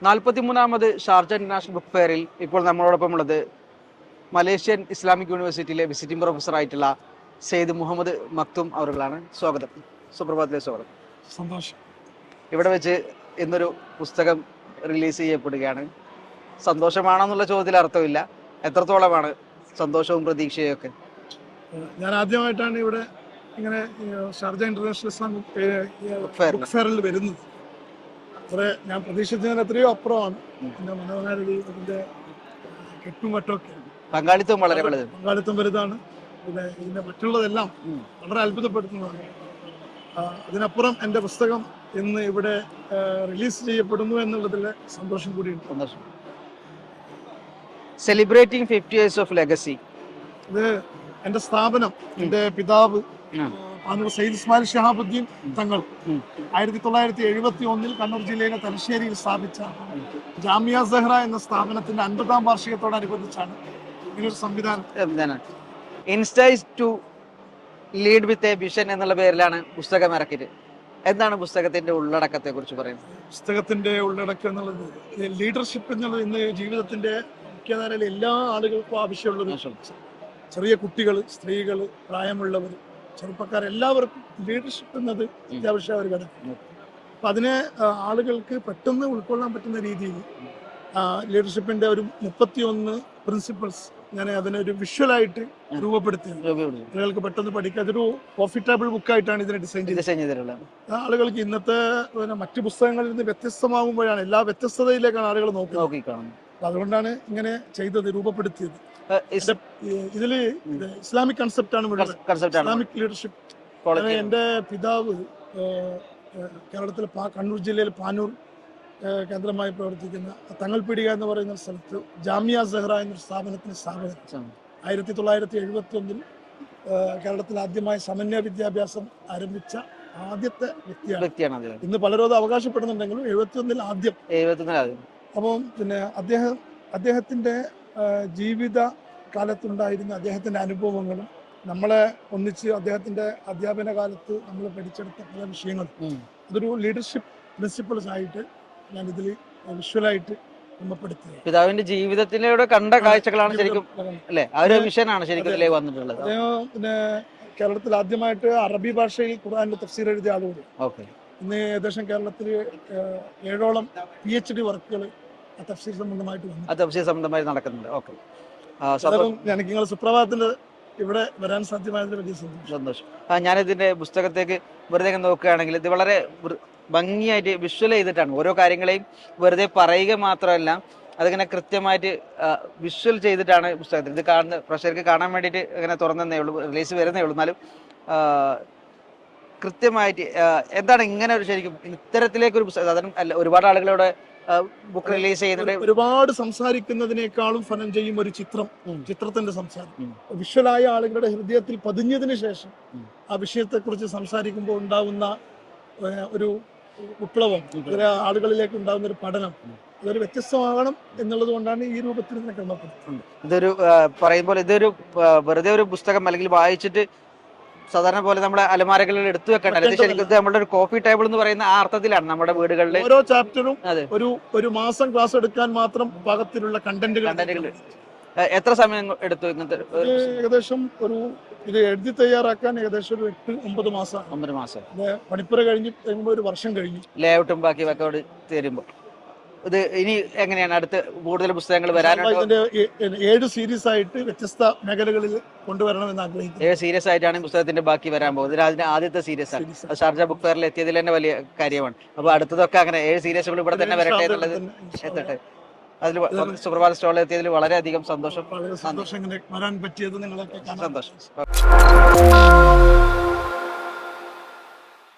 43ാമത് Sharjah international book ഫെയറിൽ ഇപ്പോൾ നമ്മളോടൊപ്പം ഉള്ളത് മലേഷ്യൻ ഇസ്ലാമിക് യൂണിവേഴ്സിറ്റിയിലെ വിസിറ്റിംഗ് പ്രൊഫസർ ആയിട്ടുള്ള സെയ്ദ് മുഹമ്മദ് മക്തും അവരുകളാണ്. സ്വാഗതം, സുപ്രഭാതത്തിലെ സ്വാഗതം. സന്തോഷം. ഇവിടെ വെച്ച് ഇന്നൊരു പുസ്തകം റിലീസ് ചെയ്യപ്പെടുകയാണ്. സന്തോഷമാണെന്നുള്ള ചോദ്യത്തിൽ അർത്ഥമില്ല, എത്രത്തോളമാണ് സന്തോഷവും പ്രതീക്ഷയും ഒക്കെ? ഞാൻ ആദ്യമായിട്ടാണ് ഇവിടെ ഇങ്ങനെ ഷാർജ ഇന്റർനാഷണൽ ഇസ്ലാമിക് ബുക്ക് ഫെയറിൽ വരുന്നത്. അത്ര ഞാൻ പ്രതീക്ഷിച്ചതിന് എത്രയോ അപ്പുറമാണ്. എൻ്റെ മനോഹാരിതി, അതിൻ്റെ കെട്ടുമറ്റൊക്കെ പങ്കാളിത്തം വളരെ പങ്കാളിത്തം വലുതാണ്. പിന്നെ ഇതിൻ്റെ മറ്റുള്ളതെല്ലാം വളരെ അത്ഭുതപ്പെടുത്തുന്നതാണ്. അതിനപ്പുറം എൻ്റെ പുസ്തകം ഇന്ന് ഇവിടെ റിലീസ് ചെയ്യപ്പെടുന്നു എന്നുള്ളതിൽ സന്തോഷം കൂടിയുണ്ട്. Celebrating 50 years of legacy. ഇത് എൻ്റെ സ്ഥാപനം, എൻ്റെ പിതാവ് സെയ്ദ് ഇസ്മായിൽ ഷഹാബുദ്ദീൻ തങ്ങൾ 1971 കണ്ണൂർ ജില്ലയിലെ തലശ്ശേരിയിൽ സ്ഥാപിച്ച ജാമിയ സെഹ്റ എന്ന സ്ഥാപനത്തിന്റെ 50ാം വാർഷികത്തോടനുബന്ധിച്ചാണ് ഇങ്ങനൊരു സംവിധാനം. Insights to lead with a vision എന്നുള്ള പേരിലാണ് പുസ്തകം ഇറക്കിയത്. എന്താണ് പുസ്തകത്തിന്റെ ഉള്ളടക്കത്തെ കുറിച്ച് പറയുന്നത്? പുസ്തകത്തിന്റെ ഉള്ളടക്കം എന്നുള്ളത് ലീഡർഷിപ്പ് എന്നുള്ളത് ഇന്ന് ജീവിതത്തിന്റെ മുഖ്യധാരയിലെ എല്ലാ ആളുകൾക്കും ആവശ്യമുള്ളൊരു, ചെറിയ കുട്ടികൾ, സ്ത്രീകൾ, പ്രായമുള്ളവർ, ചെറുപ്പക്കാർ, എല്ലാവർക്കും ലീഡർഷിപ്പ് എന്നത് അത്യാവശ്യം ഒരു ഘടകം. അപ്പം അതിനെ ആളുകൾക്ക് പെട്ടെന്ന് ഉൾക്കൊള്ളാൻ പറ്റുന്ന രീതിയിൽ ലീഡർഷിപ്പിന്റെ ഒരു 31 പ്രിൻസിപ്പിൾസ് ഞാൻ അതിനൊരു വിഷ്വലായിട്ട് രൂപപ്പെടുത്തി ആളുകൾക്ക് പെട്ടെന്ന് പഠിക്കാം. അതൊരു പ്രോഫിറ്റബിൾ ബുക്കായിട്ടാണ് ഇതിനെ ഡിസൈൻ ചെയ്തിട്ടുള്ളത്. ആളുകൾക്ക് ഇന്നത്തെ മറ്റു പുസ്തകങ്ങളിൽ നിന്ന് വ്യത്യസ്തമാകുമ്പോഴാണ്, എല്ലാ വ്യത്യസ്തതയിലേക്കാണ് ആളുകൾ നോക്കുന്നത്. അതുകൊണ്ടാണ് ഇങ്ങനെ ചെയ്തത്, രൂപപ്പെടുത്തിയത്. ഇതില് ഇസ്ലാമിക് കൺസെപ്റ്റാണ്, ഇസ്ലാമിക് ലീഡർഷിപ്പ്. എൻ്റെ പിതാവ് കേരളത്തിലെ കണ്ണൂർ ജില്ലയിൽ പാനൂർ കേന്ദ്രമായി പ്രവർത്തിക്കുന്ന തങ്ങൾപീടിക എന്ന് പറയുന്ന സ്ഥലത്ത് ജാമിയ സെഹ്റ എന്നൊരു സ്ഥാപനത്തിന് സ്ഥാപനം 1971 കേരളത്തിൽ ആദ്യമായി സമന്വയ വിദ്യാഭ്യാസം ആരംഭിച്ച ആദ്യത്തെ വ്യക്തിയാണ്. ഇന്ന് പലരും അത് അവകാശപ്പെടുന്നുണ്ടെങ്കിലും 71 ആദ്യം. അപ്പം പിന്നെ അദ്ദേഹത്തിന്റെ ജീവിത കാലത്തുണ്ടായിരുന്ന അദ്ദേഹത്തിന്റെ അനുഭവങ്ങളും നമ്മളെ ഒന്നിച്ച് അദ്ദേഹത്തിന്റെ അധ്യാപന കാലത്ത് നമ്മൾ പഠിച്ചെടുത്ത പല വിഷയങ്ങളും അതൊരു ലീഡർഷിപ്പ് പ്രിൻസിപ്പിൾസ് ആയിട്ട് ഞാൻ ഇതിൽ വിഷ്വലായിട്ട് രൂപപ്പെടുത്തി. പിതാവിന്റെ ജീവിതത്തിലൂടെ കണ്ട കാഴ്ചകളാണ് ശരിക്കും അല്ലേ, ആ ഒരു വിഷനാണ് ശരിക്കും ഇതിലേക്ക് വന്നിട്ടുള്ളത്. അദ്ദേഹം പിന്നെ കേരളത്തിൽ ആദ്യമായിട്ട് അറബി ഭാഷയിൽ ഖുർആനിന്റെ തഫ്സീർ എഴുതിയ ആളുകൂടി. ഇന്ന് ഏകദേശം കേരളത്തിൽ 7ഓളം PhD വർക്കുകൾ തഫ്സീർ സംബന്ധമായി നടക്കുന്നുണ്ട്. എനിക്ക് നിങ്ങൾ സുപ്രഭാതത്തിൽ ഇവിടെ വരാൻ സാധ്യമായതിൽ വലിയ സന്തോഷം. ഞാനിതിന്റെ പുസ്തകത്തേക്ക് വെറുതെ നോക്കുകയാണെങ്കിൽ ഇത് വളരെ ഭംഗിയായിട്ട് വിഷ്വൽ ചെയ്തിട്ടാണ് ഓരോ കാര്യങ്ങളെയും വെറുതെ പറയുക മാത്രമല്ല, അതിങ്ങനെ കൃത്യമായിട്ട് വിഷ്വൽ ചെയ്തിട്ടാണ് പുസ്തകത്തിൽ. ഇത് കാണുന്ന പ്രേക്ഷകർക്ക് കാണാൻ വേണ്ടിയിട്ട് ഇങ്ങനെ തുറന്നേ ഉള്ളൂ, റിലീസ് വരുന്നേ ഉള്ളൂ. എന്നാലും കൃത്യമായിട്ട് എന്താണ് ഇങ്ങനെ ഒരു ശരിക്കും ഇത്തരത്തിലേക്കൊരു പുസ്തകം, അതിനും അല്ല ഒരുപാട് ആളുകളോട് ബുക്ക് റിലീസ് ചെയ്യുന്നത്. ഒരുപാട് സംസാരിക്കുന്നതിനേക്കാളും ഫലം ചെയ്യും ഒരു ചിത്രത്തിന്റെ സംസാരം. വിഷ്വലായ ആളുകളുടെ ഹൃദയത്തിൽ പതിഞ്ഞതിന് ശേഷം ആ വിഷയത്തെ കുറിച്ച് സംസാരിക്കുമ്പോൾ ഉണ്ടാവുന്ന ഒരു വിപ്ലവം, ആളുകളിലേക്ക് ഉണ്ടാകുന്ന ഒരു പഠനം, അതൊരു വ്യത്യസ്തമാകണം എന്നുള്ളത് കൊണ്ടാണ് ഈ രൂപത്തിൽ ക്രമപ്പെടുത്തുന്നത്. ഇതൊരു പറയുമ്പോൾ ഇതൊരു വെറുതെ ഒരു പുസ്തകം അല്ലെങ്കിൽ വായിച്ചിട്ട് സാധാരണ പോലെ നമ്മുടെ അലമാരകളിൽ എടുത്തു വെക്കേണ്ട, ശരിക്കും നമ്മുടെ ഒരു കോഫി ടേബിൾ എന്ന് പറയുന്ന ആ അർത്ഥത്തിലാണ് നമ്മുടെ വീടുകളിൽ ഓരോ ചാപ്റ്ററും ഒരു മാസം ക്ലാസ് എടുക്കാൻ മാത്രം പാകത്തിലുള്ള കണ്ടന്റുകൾ. എത്ര സമയം എടുത്തു ഇങ്ങനത്തെ? ഏകദേശം ഇത് എഴുതി തയ്യാറാക്കാൻ ഏകദേശം ഒരു 8-9 മാസം. 9 മാസം പണിപ്പുര കഴിഞ്ഞ് ഒരു വർഷം കഴിഞ്ഞു. ലേഔട്ടും ബാക്കി ഒക്കെ തരുമ്പോൾ ഇത് ഇനി എങ്ങനെയാണ് അടുത്ത് കൂടുതൽ പുസ്തകങ്ങൾ വരാനുണ്ട്? 7 സീരീസ് ആയിട്ട് വ്യത്യസ്ത മേഖലകളിൽ കൊണ്ടുവരണമെന്ന് ആഗ്രഹിക്കുന്നു. 7 സീരീസ് ആയിട്ടാണ് പുസ്തകത്തിന്റെ ബാക്കി വരാൻ പോകുന്നത്. അതിന്റെ ആദ്യത്തെ സീരീസ് ആണ്. ഷാർജ ബുക്ക് ഫെയറിൽ എത്തിയതിൽ തന്നെ വലിയ കാര്യമാണ്. അപ്പൊ അടുത്തതൊക്കെ അങ്ങനെ 7 സീരീസുകൾ ഇവിടെ തന്നെ വരട്ടെ എന്നുള്ളത് എത്തട്ടെ. അതിൽ സുപ്രഭാത സ്റ്റോളിൽ എത്തിയതിൽ വളരെയധികം സന്തോഷം. വരാൻ പറ്റിയത് നിങ്ങളൊക്കെ സന്തോഷം.